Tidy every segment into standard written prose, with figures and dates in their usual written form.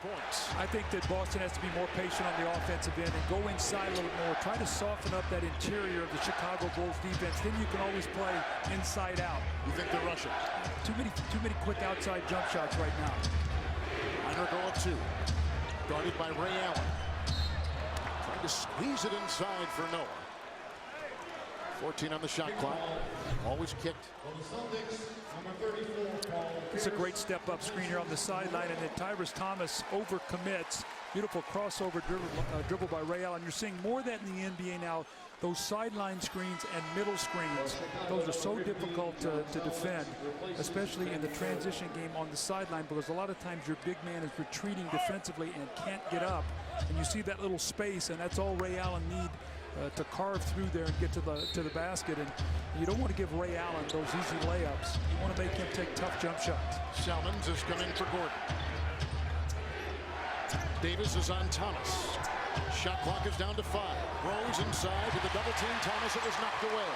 points. I think that Boston has to be more patient on the offensive end and go inside a little more. Try to soften up that interior of the Chicago Bulls defense. Then you can always play inside out. You think they're rushing? Too many quick outside jump shots right now. Heinrich 0-2. Guarded by Ray Allen. Trying to squeeze it inside for Noah. 14 on the shot clock. Always kicked. It's a great step-up screen here on the sideline, and then Tyrus Thomas overcommits. Beautiful crossover dribble by Ray Allen. You're seeing more of that in the NBA now. Those sideline screens and middle screens, those are so difficult to defend, especially in the transition game on the sideline, because a lot of times your big man is retreating defensively and can't get up. And you see that little space, and that's all Ray Allen need to carve through there and get to the basket. And you don't want to give Ray Allen those easy layups. You want to make him take tough jump shots. Salmons is coming for Gordon. Davis is on Thomas. Shot clock is down to 5. Rose inside with the double team. Thomas, it was knocked away.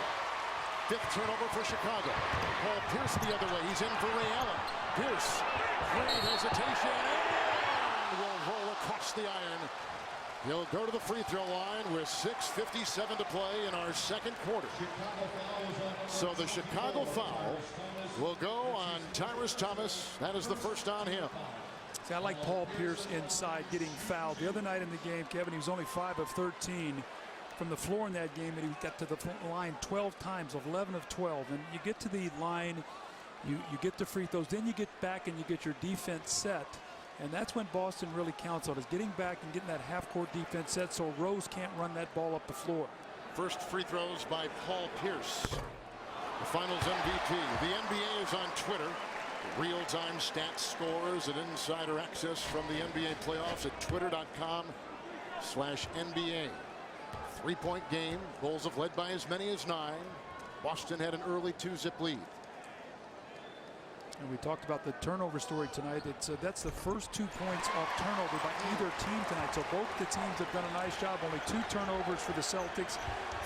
5th turnover for Chicago. Paul Pierce the other way. He's in for Ray Allen. Pierce, great hesitation, and will roll across the iron. He'll go to the free throw line with 6:57 to play in our second quarter. So the Chicago foul will go on Tyrus Thomas. That is the first on him. See, I like Paul Pierce inside getting fouled. The other night in the game, Kevin, he was only 5 of 13 from the floor in that game, and he got to the line 12 times, 11 of 12. And you get to the line, you get the free throws, then you get back and you get your defense set. And that's when Boston really counts on, is getting back and getting that half-court defense set so Rose can't run that ball up the floor. First free throws by Paul Pierce, the Finals MVP. The NBA is on Twitter. Real-time stats, scores, and insider access from the NBA playoffs at twitter.com/NBA. 3-point game. Bulls have led by as many as 9. Boston had an early 2-zip lead. And we talked about the turnover story tonight. That's the first 2 points off turnover by either team tonight. So both the teams have done a nice job. Only 2 turnovers for the Celtics,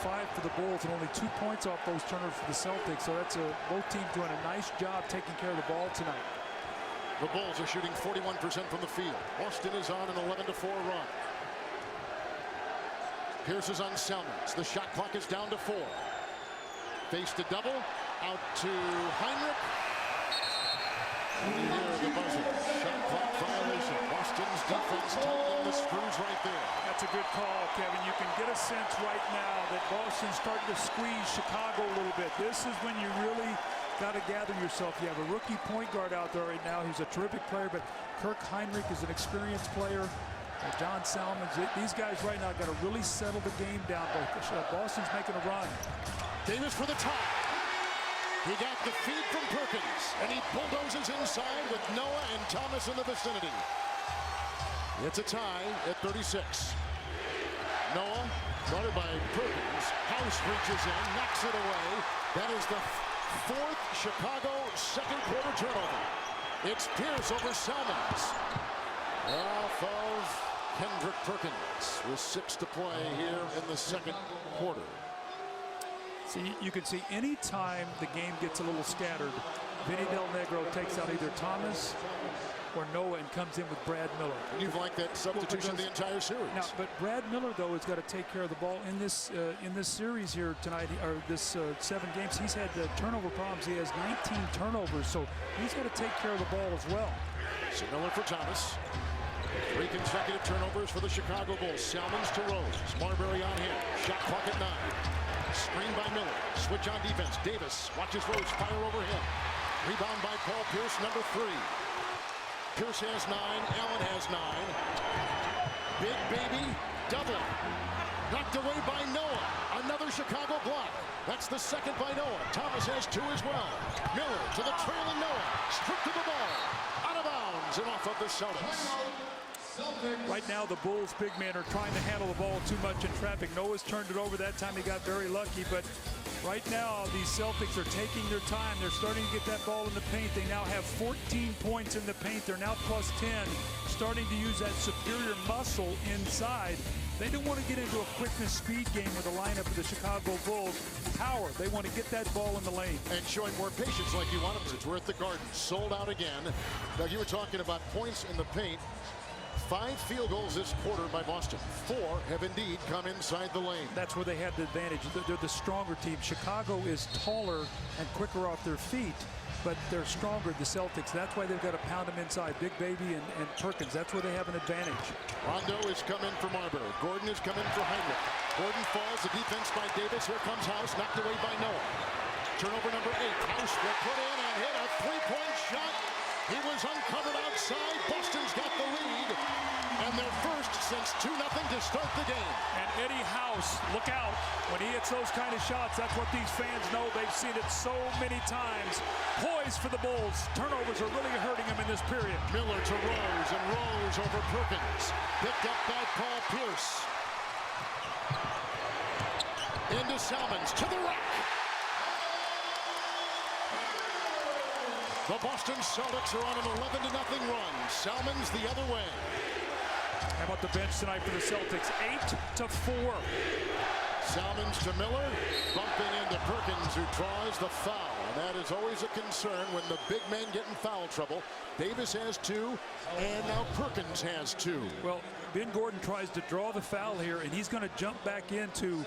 5 for the Bulls, and only 2 points off those turnovers for the Celtics. So that's both teams doing a nice job taking care of the ball tonight. The Bulls are shooting 41% from the field. Boston is on an 11-4 run. Pierce is on Salmons. The shot clock is down to 4. Face to double. Out to Heinrich. And you hear the buzzer. Shot clock violation. Boston's defense tightening the screws right there. That's a good call, Kevin. You can get a sense right now that Boston's starting to squeeze Chicago a little bit. This is when you really got to gather yourself. You have a rookie point guard out there right now who's a terrific player, but Kirk Heinrich is an experienced player. John Salmons, these guys right now got to really settle the game down. Boston's making a run. Davis for the tie. He got the feed from Perkins, and he bulldozes inside with Noah and Thomas in the vicinity. It's a tie at 36. Noah, guarded by Perkins. House reaches in, knocks it away. That is the 4th Chicago second quarter turnover. It's Pierce over Salmons. Off of Kendrick Perkins with 6 to play here in the second quarter. See, you can see any time the game gets a little scattered, Vinny Del Negro takes out either Thomas or Noah and comes in with Brad Miller. And you've liked that substitution the entire series. Now, but Brad Miller, though, has got to take care of the ball in this series here tonight, or this 7 games. He's had turnover problems. He has 19 turnovers, so he's got to take care of the ball as well. So Miller for Thomas. 3 consecutive turnovers for the Chicago Bulls. Salmons to Rose. Marbury on him. Shot clock at 9. Screen by Miller. Switch on defense. Davis watches Rose fire over him. Rebound by Paul Pierce, number 3. Pierce has 9. Allen has 9. Big baby double. Knocked away by Noah. Another Chicago block. That's the second by Noah. Thomas has 2 as well. Miller to the trailing Noah. Stripped to the ball. Out of bounds and off of the Celtics. Right now, the Bulls' big men are trying to handle the ball too much in traffic. Noah's turned it over. That time he got very lucky, but right now these Celtics are taking their time. They're starting to get that ball in the paint. They now have 14 points in the paint. They're now plus 10, starting to use that superior muscle inside. They don't want to get into a quickness speed game with the lineup of the Chicago Bulls. Power. They want to get that ball in the lane. And showing more patience like you want them to. We're at the Garden. Sold out again. Doug, you were talking about points in the paint. 5 field goals this quarter by Boston. 4 have indeed come inside the lane. That's where they had the advantage. They're the stronger team. Chicago is taller and quicker off their feet, but they're stronger, the Celtics. That's why they've got to pound them inside. Big Baby and Perkins, that's where they have an advantage. Rondo is coming for Marbury. Gordon is coming for Heinrich. Gordon falls, the defense by Davis. Here comes House, knocked away by Noah. Turnover number 8. House will put in and hit a three-point shot. He was uncovered outside. Boston's got the lead, and they're first since 2-0 to start the game. And Eddie House, look out. When he hits those kind of shots, that's what these fans know. They've seen it so many times. Poised for the Bulls. Turnovers are really hurting him in this period. Miller to Rose, and Rose over Perkins. Picked up by Paul Pierce. Into Salmons, to the rack. The Boston Celtics are on an 11-0 run. Salmons the other way. How about the bench tonight for the Celtics? 8-4. Salmons to Miller, bumping into Perkins, who draws the foul. And that is always a concern when the big men get in foul trouble. Davis has 2, and now Perkins has 2. Well, Ben Gordon tries to draw the foul here, and he's going to jump back into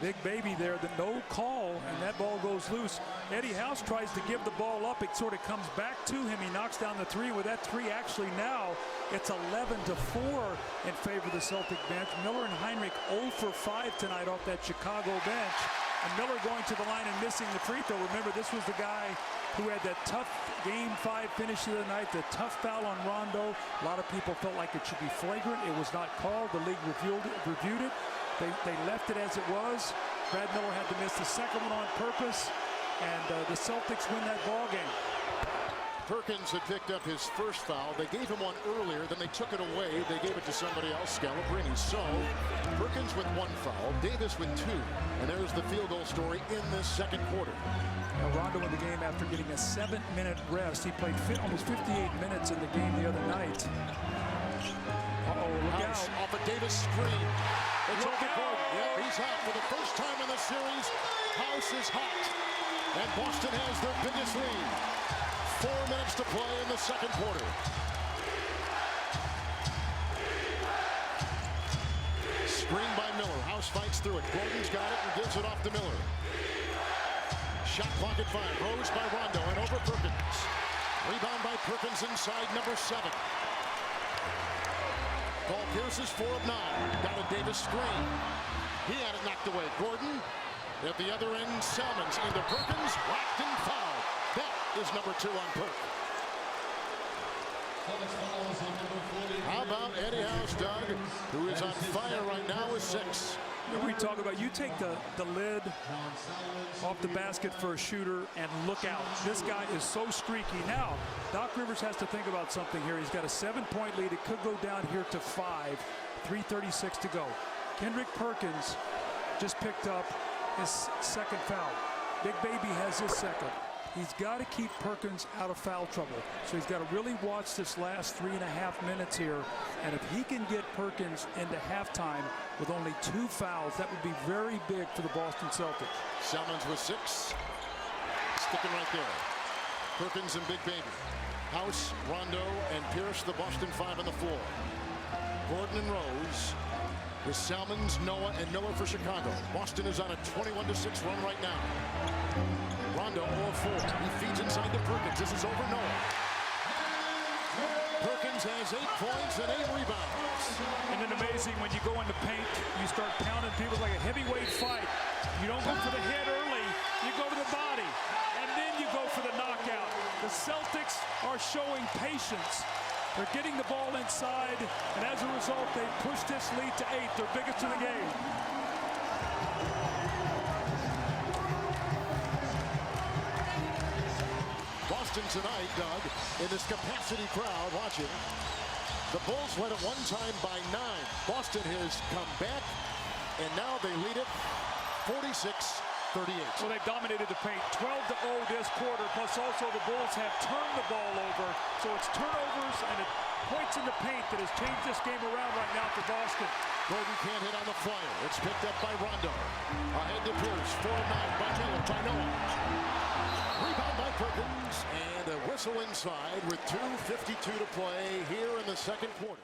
Big Baby there. The no call, and that ball goes loose. Eddie House tries to give the ball up. It sort of comes back to him. He knocks down the 3. With that 3, actually now it's 11-4 in favor of the Celtic bench. Miller and Heinrich 0 for 5 tonight off that Chicago bench. And Miller going to the line and missing the free throw. Remember, this was the guy who had that tough Game 5 finish of the night, the tough foul on Rondo. A lot of people felt like it should be flagrant. It was not called. The league reviewed it. They left it as it was. Brad Miller had to miss the second one on purpose, and the Celtics win that ball game. Perkins had picked up his first foul. They gave him one earlier, then they took it away. They gave it to somebody else, Scalabrine. So Perkins with 1 foul, Davis with 2. And there's the field goal story in this second quarter. Now, Rondo in the game after getting a 7-minute rest. He played almost 58 minutes in the game the other night. Look House out. off a Davis screen. It's Look over out. Gordon. Yeah, he's out for the first time in the series. House is hot. And Boston has their biggest lead. 4 minutes to play in the second quarter. Screen by Miller. House fights through it. Gordon's got it and gives it off to Miller. Shot clock at 5. Rose by Rondo and over Perkins. Rebound by Perkins inside number 7. Paul Pierce is 4 of 9. Down to Davis screen. He had it knocked away. Gordon at the other end. Salmons into Perkins. Whacked and fouled. That is number 2 on Perk. How about Eddie House, Doug, who is on fire right now with 6. We talk about, you take the lid off the basket for a shooter and look out. This guy is so streaky. Now, Doc Rivers has to think about something here. He's got a 7-point lead. It could go down here to 5. 3:36 to go. Kendrick Perkins just picked up his second foul. Big Baby has his second. He's got to keep Perkins out of foul trouble. So he's got to really watch this last 3.5 minutes here. And if he can get Perkins into halftime with only 2 fouls, that would be very big for the Boston Celtics. Salmons with 6. Sticking right there. Perkins and Big Baby. House, Rondo, and Pierce, the Boston 5 on the floor. Gordon and Rose. With Salmons, Noah, and Miller for Chicago. Boston is on a 21-6 run right now. Rondo 0-4. He feeds inside to Perkins. This is over Noah. Perkins has 8 points and 8 rebounds. And then amazing when you go in the paint, you start pounding people like a heavyweight fight. You don't go for the head early, you go to the body, and then you go for the knockout. The Celtics are showing patience. They're getting the ball inside, and as a result, they've pushed this lead to 8, their biggest in the game. Boston tonight, Doug, in this capacity crowd watching. The Bulls led at one time by 9. Boston has come back, and now they lead it 46-38. Well, they've dominated the paint 12-0 this quarter, plus also the Bulls have turned the ball over. So it's turnovers and it points in the paint that has changed this game around right now for Boston. Gordon can't hit on the flyer. It's picked up by Rondo. Ahead to Pierce. 4-9 by Miller. By Noah. Rebound by Perkins. And a whistle inside with 2:52 to play here in the second quarter.